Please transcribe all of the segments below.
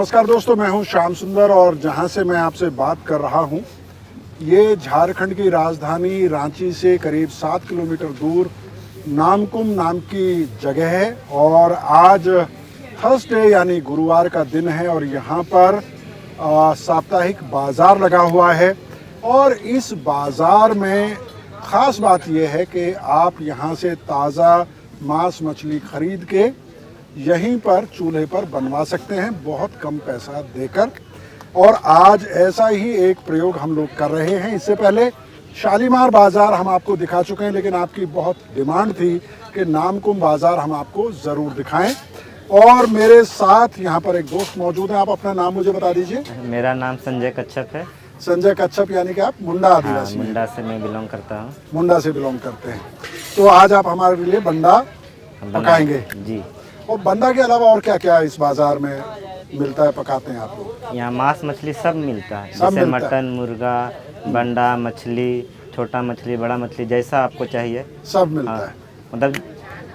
नमस्कार दोस्तों, मैं हूं श्याम सुंदर और जहां से मैं आपसे बात कर रहा हूं ये झारखंड की राजधानी रांची से करीब 7 किलोमीटर दूर नामकुम नाम की जगह है। और आज थर्सडे यानी गुरुवार का दिन है और यहाँ पर साप्ताहिक बाज़ार लगा हुआ है। और इस बाज़ार में ख़ास बात यह है कि आप यहाँ से ताज़ा मांस मछली खरीद के यहीं पर चूल्हे पर बनवा सकते हैं बहुत कम पैसा देकर। और आज ऐसा ही एक प्रयोग हम लोग कर रहे हैं। इससे पहले शालीमार बाज़ार हम आपको दिखा चुके हैं, लेकिन आपकी बहुत डिमांड थी कि नामकुम बाज़ार हम आपको ज़रूर दिखाएं। और मेरे साथ यहाँ पर एक दोस्त मौजूद हैं। आप अपना नाम मुझे बता दीजिए। मेरा नाम संजय कच्छप है। संजय कच्छप यानी कि आप मुंडा आदिवासी? हाँ, मुंडा से मैं बिलोंग करता हूँ। मुंडा से बिलोंग करते हैं। तो आज आप हमारे लिए बंडा पकाएंगे जी। और बंडा के अलावा और क्या क्या इस बाज़ार में मिलता है, पकाते हैं आप लोग? यहाँ मांस मछली सब मिलता है, सब जैसे मिलता मटन, मुर्गा, बंडा मछली, छोटा मछली, बड़ा मछली, जैसा आपको चाहिए सब मिलता हाँ, है। मतलब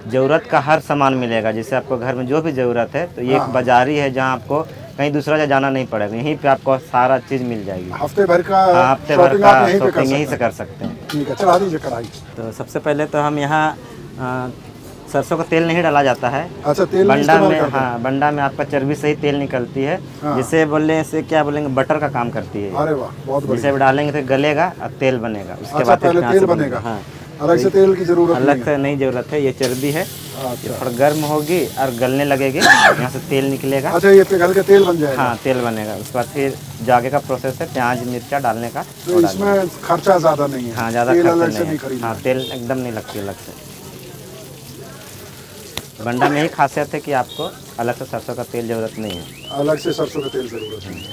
ज़रूरत का हर सामान मिलेगा। जैसे आपको घर में जो भी ज़रूरत है, तो ये एक बाज़ार ही है जहाँ आपको कहीं दूसरा जगह जाना नहीं पड़ेगा। यहीं पे आपको सारा चीज़ मिल जाएगी। हफ्ते भर का हाँ, हफ्ते भर शॉपिंग का आप यहीं पे शॉपिंग यहीं कर से सकते कर सकते हैं। हैं। ठीक है, चला दीजिए कढ़ाई। तो सबसे पहले तो हम यहाँ सरसों का तेल नहीं डाला जाता है अच्छा, तेल नहीं बंडा इस्तेमाल में। करते हैं? हाँ, बंडा में आपका चर्बी से ही तेल निकलती है। हाँ। जिसे बोलने से क्या बोलेंगे, बटर का काम करती है। अरे वाह, बहुत बढ़िया। जिसे डालेंगे तो गलेगा और तेल बनेगा। उसके अच्छा, बाद फिर पहले यहाँ तेल से बनेगा। हाँ, अलग से तेल की जरूरत अलग नहीं है। से नहीं ज़रूरत है। ये चर्बी है, ये अच्छा थोड़ा गर्म होगी और गलने लगेगी, यहाँ से तेल निकलेगा। अच्छा, ये पिघल के तेल बन जाएगा। हाँ, तेल बनेगा। उसके बाद फिर जो आगे का प्रोसेस है, प्याज मिर्चा डालने का। तो इसमें खर्चा ज़्यादा नहीं है। हाँ, ज़्यादा तेल खर्चा अलग से नहीं है। खरीदना हाँ, है। तेल एकदम नहीं लगती अलग से। बंडा में यही खासियत है कि आपको अलग से सरसों का तेल ज़रूरत नहीं है। अलग से सरसों का तेल जरूरत नहीं है।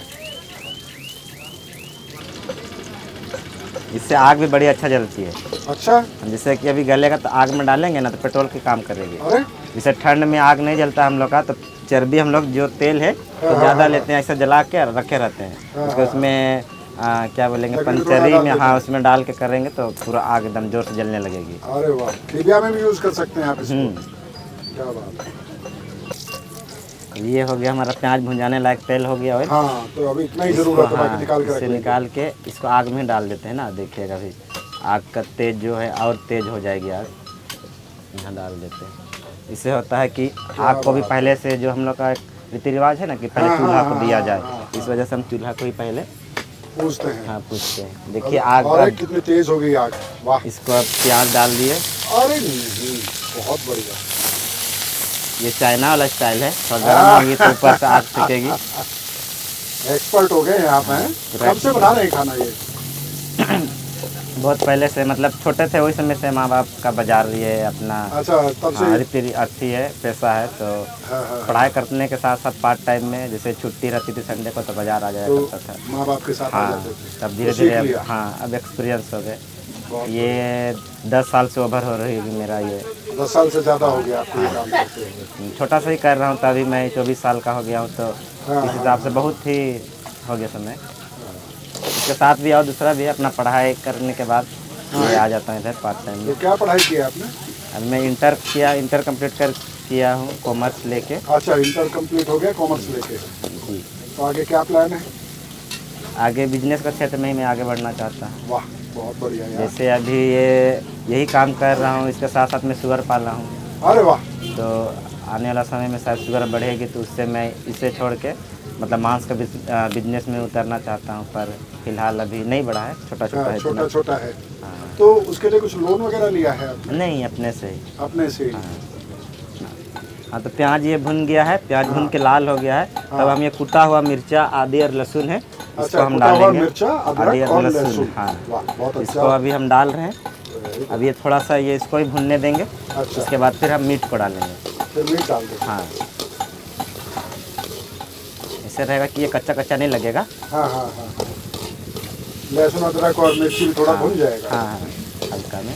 इससे आग भी बड़ी अच्छा जलती है। अच्छा, जैसे कि अभी गलेगा तो आग में डालेंगे ना तो पेट्रोल की काम करेगी। अरे जैसे ठंड में आग नहीं जलता हम लोग का, तो चर्बी हम लोग जो तेल है तो ज़्यादा लेते हैं, ऐसे जला के रखे रहते हैं। उसको उसमें क्या बोलेंगे, पंचरी में, हाँ, उसमें डाल के करेंगे तो पूरा आग एकदम जोर से जलने लगेगी। अरे वाह, डिबिया में भी यूज़ कर सकते हैं आप इसको। क्या बात है। ये हो गया हमारा प्याज भुंजाने लायक तेल हो गया। हाँ, तो अभी इतना ही जरूरत है, बाकी निकाल के रख इसे लेंगे। निकाल के इसको आग में डाल देते हैं ना। देखिएगा अभी आग का तेज जो है और तेज हो जाएगी आग। यहाँ डाल देते हैं। इससे होता है कि आग को भी पहले से, जो हम लोग का रीति रिवाज है ना कि पहले चूल्हा को दिया जाए, इस वजह से हम चूल्हा को ही पहले पूछते हैं। हाँ पूछते हैं। देखिए आग अरे कितनी तेज हो गई आग। वाह। इसको अब प्याज डाल दिए। अरे नहीं, बहुत बढ़िया। ये चाइना वाला स्टाइल है, थोड़ा गर्म होगी तो ऊपर से आग फेंकेगी। एक्सपर्ट हो गए हैं आप हैं। कब से बना रहे हैं खाना ये? बहुत पहले से, मतलब छोटे थे वही समय से माँ बाप का बाजार ये अपना। अच्छा, तब से। रीति अर्थी है, पैसा है। तो हाँ। पढ़ाई करने के साथ साथ पार्ट टाइम में, जैसे छुट्टी रहती थी संडे को, तो बाजार आ जाया तो करता था। माँ बाप के साथ आ हाँ, जाते थे। तब धीरे तो सीख धीरे लिया। हाँ, अब एक्सपीरियंस हो गए। बहुत ये 10 साल से ओवर हो रही है मेरा ये। 10 साल से ज़्यादा हो गया आपको ये काम करते हुए। छोटा सा ही कर रहा हूँ, तो अभी मैं 24 साल का हो गया हूँ, तो इस हिसाब से बहुत ही हो गया समय। इसके साथ भी और दूसरा भी अपना पढ़ाई करने के बाद ये आ जाता है इधर पार्ट टाइम में। तो क्या पढ़ाई की है आपने? अब मैं इंटर कंप्लीट किया हूँ, कॉमर्स लेके। अच्छा, इंटर कंप्लीट हो गया कॉमर्स लेके। जी। तो आगे क्या प्लान है? आगे बिजनेस का क्षेत्र में ही मैं आगे बढ़ना चाहता हूँ। वाह, बहुत बढ़िया यार। जैसे अभी यही काम कर रहा हूँ, इसके साथ साथ मैं शुगर पाला हूँ। अरे वाह। तो आने वाला समय में शायद शुगर बढ़ेगी, तो उससे मैं इसे छोड़ के मतलब मांस का बिजनेस में उतरना चाहता हूँ। पर फिलहाल अभी नहीं बढ़ा है, छोटा छोटा है। छोटा छोटा है। हाँ। तो उसके लिए कुछ लोन वगैरह लिया है आपने? नहीं, अपने से ही। अपने से ही? हाँ, तो प्याज ये भुन गया है, प्याज भुन के लाल हो गया है। तब हम ये कुटा हुआ मिर्चा, आदि और लहसुन है, इसको हम कुटा हुआ डालेंगे। मिर्चा, आदि अदरक और और लहसुन, लहसुन। हाँ, वाह, बहुत इसको अच्छा। अभी हम डाल रहे हैं। अब ये थोड़ा सा ये इसको ही भुनने देंगे। अच्छा। उसके बाद फिर हम मीट को डालेंगे। फिर मीट डाल दो। हाँ, ऐसे रहेगा कि ये कच्चा कच्चा नहीं लगेगा। हाँ हाँ हाँ। लहसुन अदरक और मिर्ची भी थोड़ा भून जाएगा। हाँ हाँ, हल्का में।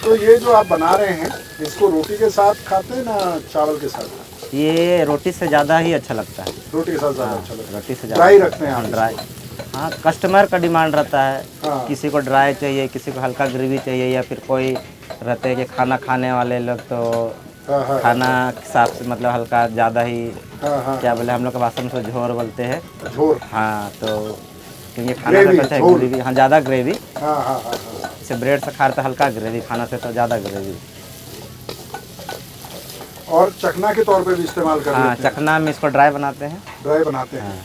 तो ये जो आप बना रहे हैं, इसको रोटी के साथ खाते हैं ना चावल के साथ? ये रोटी से ज़्यादा ही अच्छा लगता है। रोटी के साथ ज़्यादा अच्छा लगता है। रोटी से ड्राई रखते हैं आप ड्राई। हाँ, कस्टमर का डिमांड रहता है। हाँ। किसी को ड्राई चाहिए, किसी को हल्का ग्रेवी चाहिए, या फिर कोई रहते हैं कि खाना खाने वाले लोग तो हाँ हाँ खाना के हिसाब से मतलब हल्का ज़्यादा ही, हाँ हाँ। क्या बोले हम लोग का भाषा में उसको झोर बोलते हैं। झोर। हाँ, तो क्योंकि खाना ग्रेवी, से करते हैं झोल। ग्रेवी, हाँ ज़्यादा ग्रेवी। हाँ हाँ हाँ हाँ। जैसे ब्रेड से खा रहे तो हल्का ग्रेवी, खाना से तो ज़्यादा ग्रेवी। और चखना के तौर पे भी इस्तेमाल कर हाँ, लेते हैं। चखना में इसको ड्राई बनाते हैं। ड्राई बनाते हैं।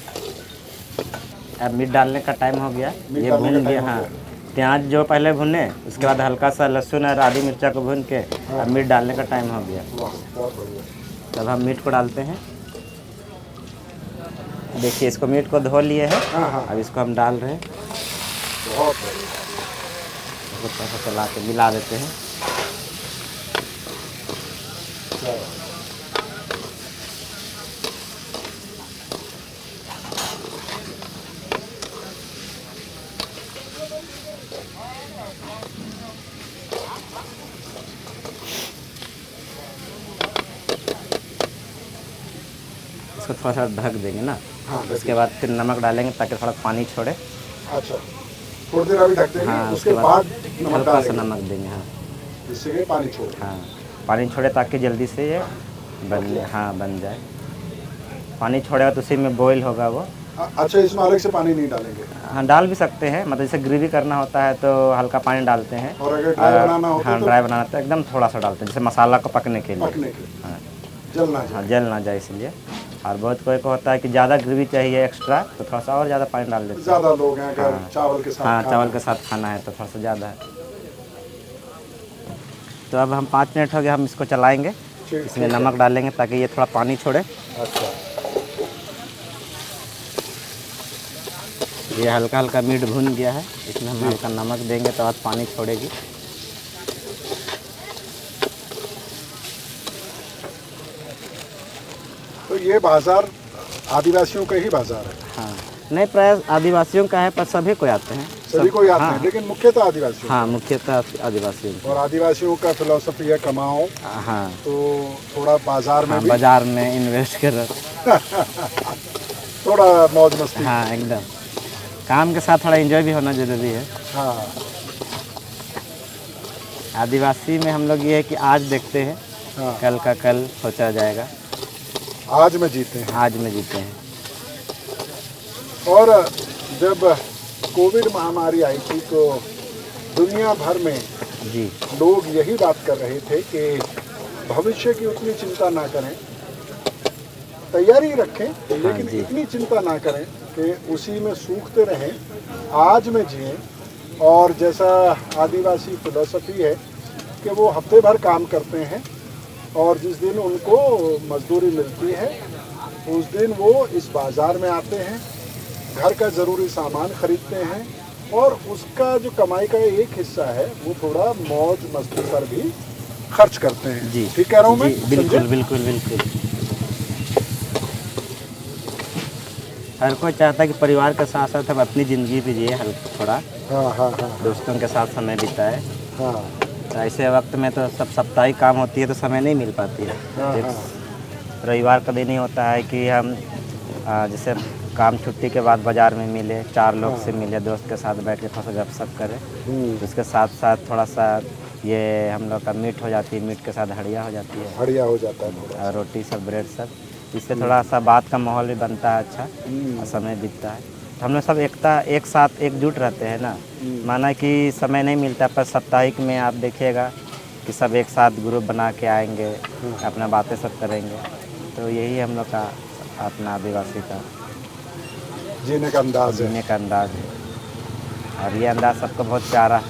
अब मीट डालने का टाइम हो गया, मीट ये डालने का भून गया। टाइम हो हाँ, गया। प्याज जो पहले भुने, उसके बाद हल्का सा लहसुन और आधी मिर्चा को भून के अब मीट डालने का टाइम हो गया। वाह, बहुत बढ़िया। तब हम मीट को डालते हैं। देखिए, इसको मीट को धो लिए हैं। हाँ हाँ, अब इसको हम डाल रहे हैं। बहुत बढ़िया। इसको थोड़ा सा चला के मिला देते हैं। इसको थोड़ा सा ढक देंगे ना। हाँ, उसके बाद फिर नमक डालेंगे ताकि थोड़ा पानी छोड़े। अच्छा, थोड़ी देर अभी ढक देंगे। हाँ, उसके बाद नमक हल्का सा डालेंगे, नमक देंगे। हाँ जिससे कि पानी छोड़। हाँ, पानी छोड़े ताकि जल्दी से ये बन जाए। पानी छोड़ेगा तो उसी में बॉईल होगा वो। अच्छा, इसमें अलग से पानी नहीं डालेंगे? हाँ, डाल भी सकते हैं, मतलब जैसे ग्रेवी करना होता है तो हल्का पानी डालते हैं। और अगर ड्राई बनाना हो हाँ, तो ड्राई बनाना तो एकदम थोड़ा सा डालते हैं, जैसे मसाला को पकने के लिए। पकने के लिए, हाँ जल ना हाँ, जाए। जल ना जाए इसलिए। और बहुत कोई को होता है कि ज़्यादा ग्रेवी चाहिए एक्स्ट्रा, तो थोड़ा सा और ज़्यादा पानी डाल देते हैं। ज़्यादा लोग हैं, अगर चावल के साथ हाँ, खाना चावल है। के साथ खाना है तो थोड़ा सा ज़्यादा है। तो अब हम 5 मिनट हो गए, हम इसको चलाएँगे। ठीक, इसमें ठीक है। नमक डालेंगे ताकि ये थोड़ा पानी छोड़े। अच्छा, ये हल्का हल्का मीट भुन गया है, इसमें हम हल्का नमक देंगे तो आज पानी छोड़ेगी। तो ये बाजार आदिवासियों का ही बाजार है? हाँ, नहीं, प्राय आदिवासियों का है, पर सभी कोई आते हैं। सभी कोई आते हाँ, हैं, लेकिन मुख्यतः आदिवासियों। हाँ, मुख्यतः आदिवासियों का। और आदिवासियों का फिलॉसफी है कमाओ, हाँ तो थोड़ा बाजार में हाँ, भी बाजार में इन्वेस्ट कर। थोड़ा मौज मस्ती। हाँ, एकदम काम के साथ थोड़ा एंजॉय भी होना ज़रूरी है। हाँ आदिवासी में हम लोग ये है कि आज देखते हैं, हाँ, कल का कल सोचा जाएगा। आज में जीते हैं। आज में जीते हैं। और जब कोविड महामारी आई थी तो दुनिया भर में जी लोग यही बात कर रहे थे कि भविष्य की उतनी चिंता ना करें, तैयारी रखें, लेकिन जी। इतनी चिंता ना करें कि उसी में सूखते रहें, आज में जिएं। और जैसा आदिवासी फिलॉसफी है कि वो हफ्ते भर काम करते हैं और जिस दिन उनको मजदूरी मिलती है उस दिन वो इस बाज़ार में आते हैं, घर का ज़रूरी सामान खरीदते हैं और उसका जो कमाई का एक हिस्सा है वो थोड़ा मौज मस्ती पर भी खर्च करते हैं। जी, ठीक कह रहा हूँ मैं? जी, बिल्कुल समझे? बिल्कुल बिल्कुल। हर कोई चाहता है कि परिवार के साथ साथ हम अपनी ज़िंदगी भी जिए, थोड़ा हाँ हाँ हाँ दोस्तों के साथ समय बिताए। हाँ तो ऐसे वक्त में तो सब साप्ताहिक काम होती है तो समय नहीं मिल पाती है। हाँ एक हाँ रविवार का दिन ही होता है कि हम जैसे काम छुट्टी के बाद बाज़ार में मिले, 4 लोग से मिले, दोस्त के साथ बैठ के थोड़ा सा गपशप करें। उसके साथ साथ थोड़ा सा ये हम लोग का मीट हो जाती है, मीट के साथ हड़िया हो जाती है बढ़िया हो जाता है थोड़ा। और रोटी सब, ब्रेड सब। इससे थोड़ा सा बात का माहौल भी बनता है अच्छा और समय बीतता है। तो हम लोग सब एक साथ एकजुट रहते हैं ना। माना कि समय नहीं मिलता पर साप्ताहिक में आप देखिएगा कि सब एक साथ ग्रुप बना के आएंगे, अपना बातें सब करेंगे। तो यही हम लोग का अपना आदिवासी का जीने का अंदाज है। जीने का अंदाज है और ये अंदाज सबको बहुत प्यारा,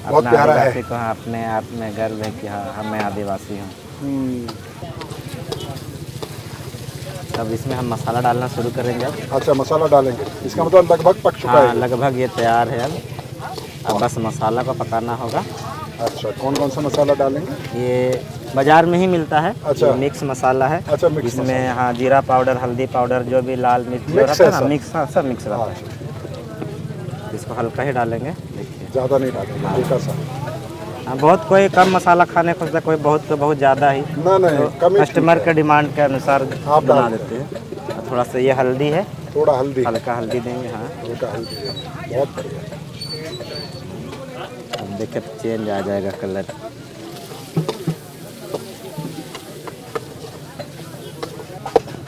बहुत अपना प्यारा है। आदिवासी को हाँ, अपने आप में गर्व है कि हाँ मैं आदिवासी हूँ। तब इसमें हम मसाला डालना शुरू करेंगे अब। अच्छा, मसाला डालेंगे, इसका मतलब लगभग पक चुका हाँ, है। लगभग ये तैयार है अब बस मसाला को पकाना होगा। अच्छा, कौन कौन सा मसाला डालेंगे? ये बाज़ार में ही मिलता है। अच्छा। ये मिक्स मसाला है। अच्छा, मिक्स इसमें हाँ, जीरा पाउडर, हल्दी पाउडर, जो भी लाल मिर्च जो मिक्स रहता है है ना, सब? मिक्स, हाँ सब मिक्स रहता अच्छा, है। इसको हल्का ही डालेंगे, देखिए। ज़्यादा नहीं डालेंगे, हल्का सा। हाँ, बहुत कोई कम मसाला खाने खोजता है, कोई बहुत तो बहुत ज़्यादा ही। ना नहीं, कम ही कस्टमर ठीक के है। डिमांड के अनुसार आप बना डाल देते हैं। और थोड़ा सा ये हल्दी है, थोड़ा हल्दी, हल्का हल्दी देंगे। हाँ, हल्का हल्दी है, बहुत बढ़िया। अब देखिए चेंज आ जाएगा कलर।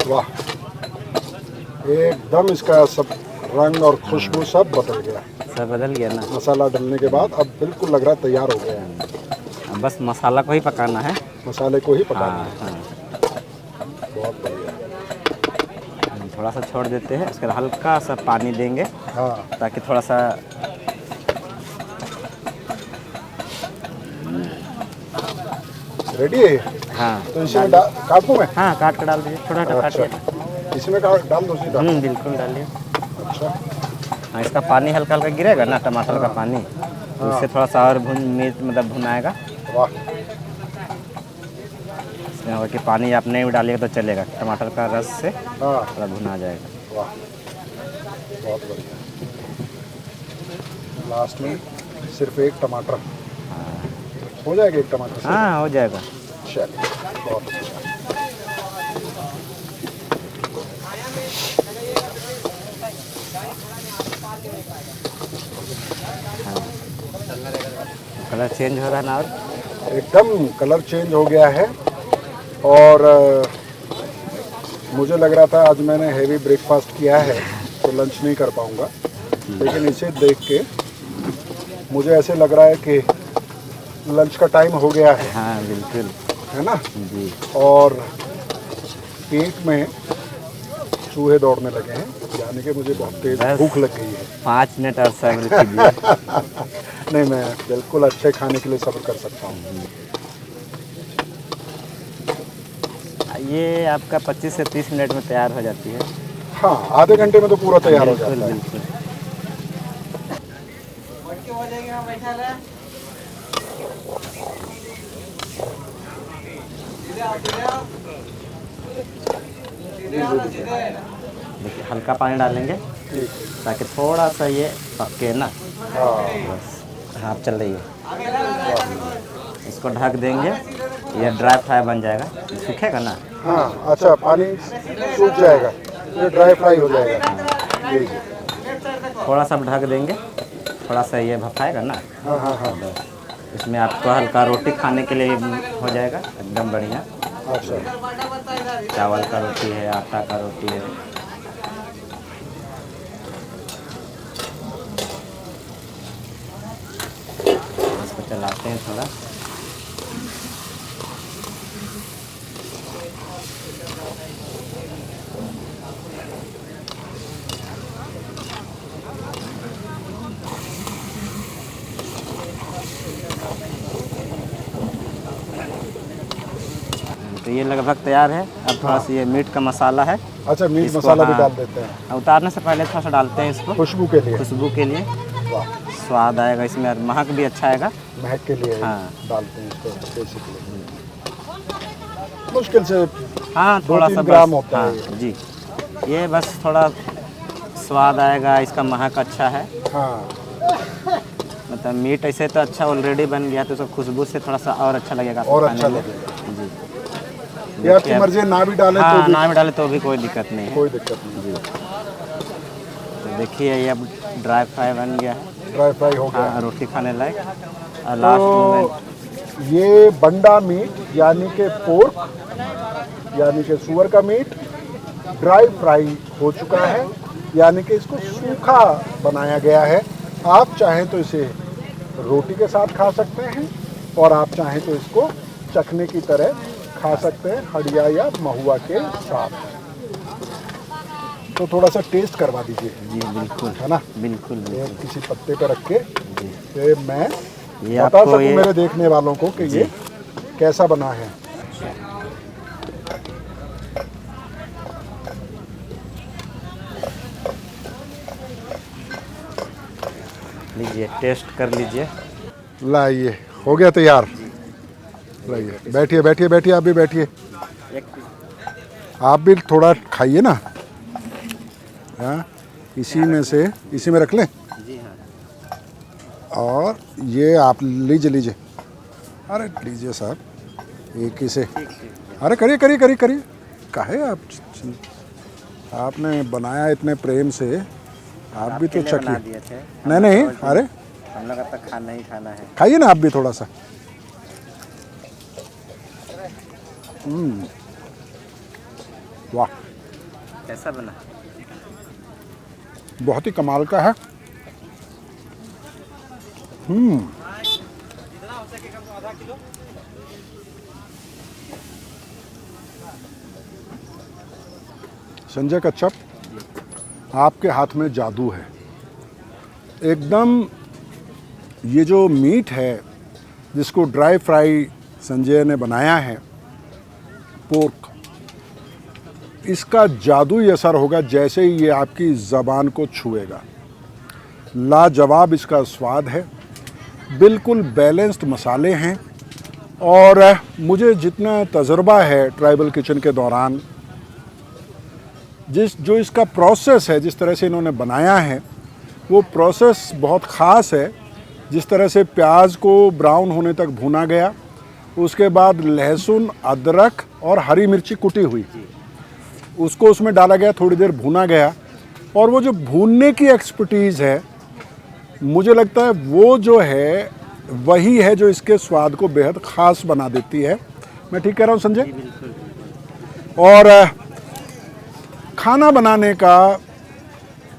वाह, एकदम इसका सब रंग और खुशबू सब बदल गया। सब बदल गया ना। मसाला डालने के बाद अब बिल्कुल लग रहा है तैयार हो गया है। अब बस मसाला को ही पकाना है। मसाले को ही पकाना हाँ है। हाँ। बहुत बढ़िया। थोड़ा सा छोड़ देते हैं, उसके बाद हल्का सा पानी देंगे हाँ, ताकि थोड़ा सा रेडी है। हाँ तो इसमें काट दूँ मैं? हाँ काट कर डाल दीजिए, छोटा छोटा अच्छा, काटिए। इसमें डाल दो सीधा? बिल्कुल डालिए। अच्छा, हाँ, इसका पानी हल्का हल्का गिरेगा ना, टमाटर का पानी, तो इससे थोड़ा सा और मिर्च मतलब भुनाएगा। वाह, इसमें होगा कि पानी आप नहीं डालिएगा तो चलेगा, टमाटर का रस से हाँ, थोड़ा भुना जाएगा। वाह, बहुत बढ़िया। लास्ट में सिर्फ एक टमाटर हो जाएगा, एक टमाटर से? हाँ हो जाएगा। चलिए, बहुत अच्छा। कलर चेंज हो रहा है ना, और एकदम कलर चेंज हो गया है। और मुझे लग रहा था आज मैंने हेवी ब्रेकफास्ट किया है तो लंच नहीं कर पाऊंगा, लेकिन इसे देख के मुझे ऐसे लग रहा है कि लंच का टाइम हो गया है। हाँ बिल्कुल, है ना? जी। और पेट में चूहे दौड़ने लगे हैं, यानी कि मुझे बहुत तेज बस भूख लग गई है। 5 मिनट और सब्र कीजिए। नहीं, मैं बिल्कुल अच्छे खाने के लिए सब्र कर सकता हूँ। ये आपका 25 से 30 मिनट में तैयार हो जाती है। हाँ, आधे घंटे में तो पूरा तैयार हो बिल्कुल जाता है। बिल्कुल। देखिए हल्का पानी डालेंगे ठीक ताकि थोड़ा सा ये पके ना। है। हाँ, बस हाँ चल रही है। इसको ढक देंगे, ये ड्राई फ्राई बन जाएगा, सूखेगा ना। हाँ, अच्छा, पानी सूख जाएगा, ये ड्राई फ्राई हो जाएगा। ठीक है। थोड़ा सा ढक देंगे, थोड़ा सा ये भफाएगा ना। हाँ हाँ हाँ, बस इसमें आपको हल्का रोटी खाने के लिए हो जाएगा, एकदम बढ़िया। अच्छा, चावल का रोटी है, आटा का रोटी है। इसको चलाते हैं थोड़ा। तो ये लगभग तैयार है। अब थोड़ा सा ये मीट का मसाला है, अच्छा, मीट इसको मसाला भी हाँ, डाल देते हैं उतारने से पहले थोड़ा सा डालते हैं इसको, खुशबू के लिए। खुशबू के लिए। वाह, स्वाद आएगा इसमें और महक भी अच्छा आएगा। महक के लिए हाँ। डालते हैं इसको बेसिकली। मुश्किल से हाँ थोड़ा 2-3 सा ग्राम बस, होता हाँ है। जी, ये बस थोड़ा स्वाद आएगा, इसका महक अच्छा है। हाँ, मतलब मीट ऐसे तो अच्छा ऑलरेडी बन गया, तो उसको खुशबू से थोड़ा सा और अच्छा लगेगा आपको और खाने अच्छा में। लगेगा। जी, ये आपकी मर्जी है, ना भी डालें तो हाँ भी ना भी डाले तो भी कोई दिक्कत नहीं है। कोई दिक्कत नहीं। तो देखिए ये अब ड्राई फ्राई बन गया है। ड्राई फ्राई हो गया। हाँ रोटी खाने लायक। और लास्ट में तो ये बंडा मीट यानी कि पोर्क यानी कि सुअर का मीट ड्राई फ्राई हो चुका है, यानी कि इसको सूखा बनाया गया है। आप चाहें तो इसे रोटी के साथ खा सकते हैं और आप चाहें तो इसको चखने की तरह खा सकते हैं, हड़िया या महुआ के साथ। तो थोड़ा सा टेस्ट करवा दीजिए। जी बिल्कुल, है ना? बिल्कुल ये बिल्कुल। किसी पत्ते पर रख के जी ये मैं ये बता आपको सकूं ये मेरे देखने वालों को कि ये कैसा बना है। लीजिए, टेस्ट कर लीजिए। लाइए, हो गया तैयार। लाइए, बैठिए बैठिए बैठिए, आप भी बैठिए। आप भी थोड़ा खाइए ना। हाँ, इसी में से इसी में रख लें। जी हाँ, और ये आप लीजिए लीजिए। अरे लीजिए साहब, एक ही से। अरे करिए करिए करिए करिए, काहे आप आपने बनाया इतने प्रेम से, आप भी तो आपके लिए बना चखिए। दिए थे। नहीं नहीं, अरे हम लोग अब तक खाना ही खाना है। खाइए ना आप भी थोड़ा सा। वाह, कैसा बना? बहुत ही कमाल का है। संजय कच्छप, आपके हाथ में जादू है एकदम। ये जो मीट है जिसको ड्राई फ्राई संजय ने बनाया है, पोर्क, इसका जादुई असर होगा जैसे ही ये आपकी ज़बान को छुएगा। लाजवाब इसका स्वाद है, बिल्कुल बैलेंस्ड मसाले हैं। और मुझे जितना तजुर्बा है ट्राइबल किचन के दौरान, जो इसका प्रोसेस है, जिस तरह से इन्होंने बनाया है, वो प्रोसेस बहुत ख़ास है। जिस तरह से प्याज को ब्राउन होने तक भुना गया, उसके बाद लहसुन, अदरक और हरी मिर्ची कुटी हुई, उसको उसमें डाला गया, थोड़ी देर भुना गया। और वो जो भूनने की एक्सपर्टीज़ है, मुझे लगता है वो जो है वही है जो इसके स्वाद को बेहद ख़ास बना देती है। मैं ठीक कह रहा हूँ संजय? और खाना बनाने का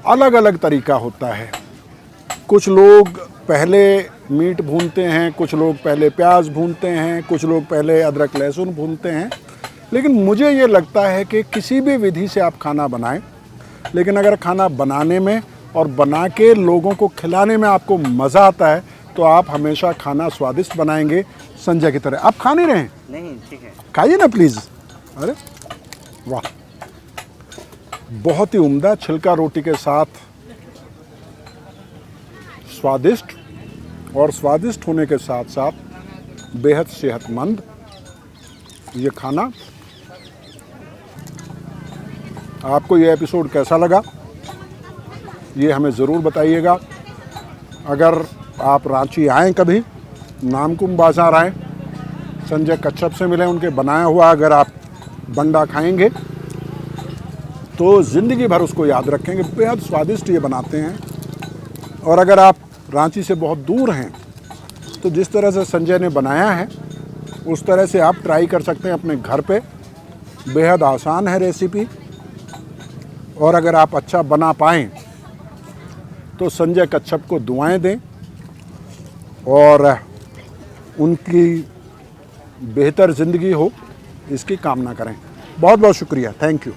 अलग अलग तरीका होता है। कुछ लोग पहले मीट भूनते हैं, कुछ लोग पहले प्याज भूनते हैं, कुछ लोग पहले अदरक लहसुन भूनते हैं। लेकिन मुझे ये लगता है कि किसी भी विधि से आप खाना बनाएं, लेकिन अगर खाना बनाने में और बना के लोगों को खिलाने में आपको मज़ा आता है, तो आप हमेशा खाना स्वादिष्ट बनाएंगे संजय की तरह। आप खा नहीं रहे हैं? नहीं, ठीक है, खाइए ना प्लीज़। अरे वाह, बहुत ही उम्दा छिलका रोटी के साथ स्वादिष्ट, और स्वादिष्ट होने के साथ साथ बेहद सेहतमंद ये खाना। आपको ये एपिसोड कैसा लगा ये हमें ज़रूर बताइएगा। अगर आप रांची आएँ, कभी नामकुम बाज़ार आएँ, संजय कच्छप से मिलें, उनके बनाया हुआ अगर आप बंडा खाएंगे तो ज़िंदगी भर उसको याद रखेंगे। बेहद स्वादिष्ट ये बनाते हैं। और अगर आप रांची से बहुत दूर हैं तो जिस तरह से संजय ने बनाया है उस तरह से आप ट्राई कर सकते हैं अपने घर पे। बेहद आसान है रेसिपी। और अगर आप अच्छा बना पाएँ तो संजय कच्छप को दुआएं दें और उनकी बेहतर ज़िंदगी हो, इसकी कामना करें। बहुत बहुत शुक्रिया, थैंक यू।